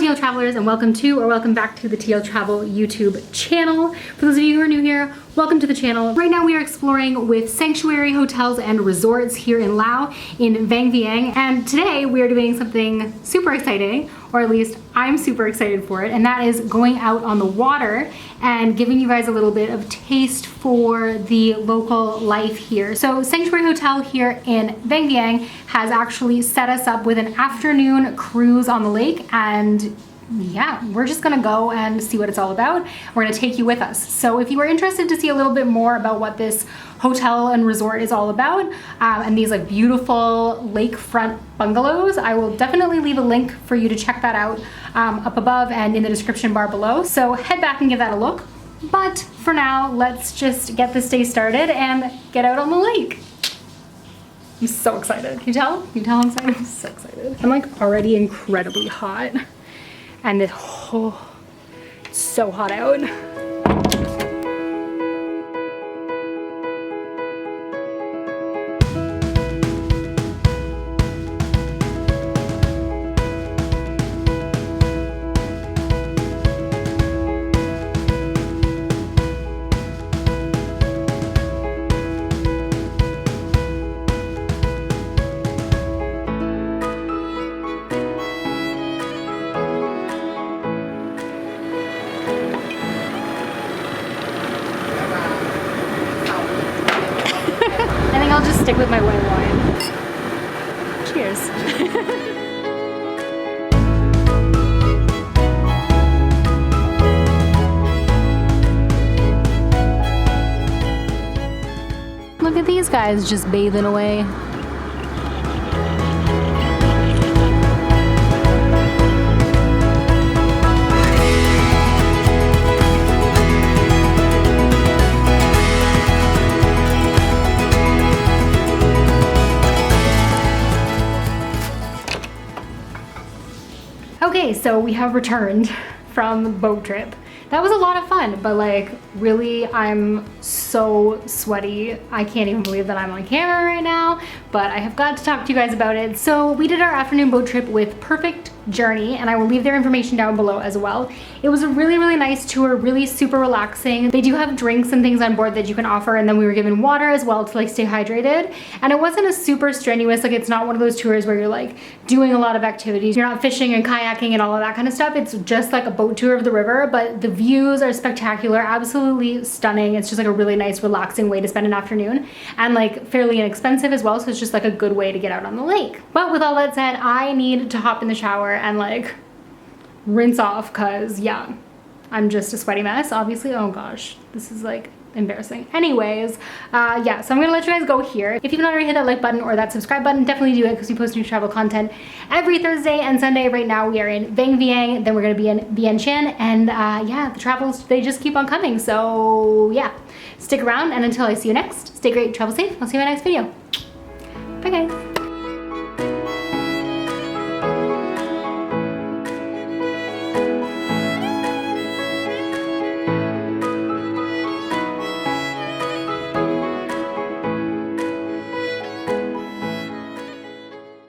TL Travelers, and welcome to or welcome back to the TL Travel YouTube channel. For those of you who are new here, welcome to the channel. Right now we are exploring with sanctuary hotels and resorts here in Laos in Vang Vieng, and today we are doing something super exciting, or at least I'm super excited for it, and that is going out on the water and giving you guys a little bit of taste for the local life here. So Sanctuary Hotel here in Vang Vieng has actually set us up with an afternoon cruise on the lake, and yeah, we're just gonna go and see what it's all about. We're gonna take you with us. So if you are interested to see a little bit more about what this hotel and resort is all about, and these like beautiful lakefront bungalows, I will definitely leave a link for you to check that out up above and in the description bar below. So head back and give that a look. But for now, let's just get this day started and get out on the lake. I'm so excited. Can you tell? Can you tell I'm excited? I'm so excited. I'm like already incredibly hot. And it's so hot out. I'll just stick with my white wine. Cheers. Look at these guys just bathing away. Okay, so we have returned from the boat trip. That was a lot of fun, but like really I'm so sweaty. I can't even believe that I'm on camera right now, but I have got to talk to you guys about it. So we did our afternoon boat trip with Perfect Journey, and I will leave their information down below as well. It was a really, really nice tour, really super relaxing. They do have drinks and things on board that you can offer, and then we were given water as well to like stay hydrated. And it wasn't a super strenuous, like it's not one of those tours where you're like doing a lot of activities. You're not fishing and kayaking and all of that kind of stuff. It's just like a boat tour of the river, but the views are spectacular, absolutely stunning. It's just like a really nice, relaxing way to spend an afternoon, and like fairly inexpensive as well, so it's just like a good way to get out on the lake. But with all that said, I need to hop in the shower and like rinse off, cause yeah, I'm just a sweaty mess, obviously. Oh gosh, this is like embarrassing. Anyways, yeah, so I'm gonna let you guys go here. If you've not already hit that like button or that subscribe button, definitely do it, because we post new travel content every Thursday and Sunday. Right now we are in Vang Vieng, then we're gonna be in Vientiane, and yeah, the travels, they just keep on coming. So yeah, stick around, and until I see you next, stay great, travel safe. I'll see you in my next video. Bye guys.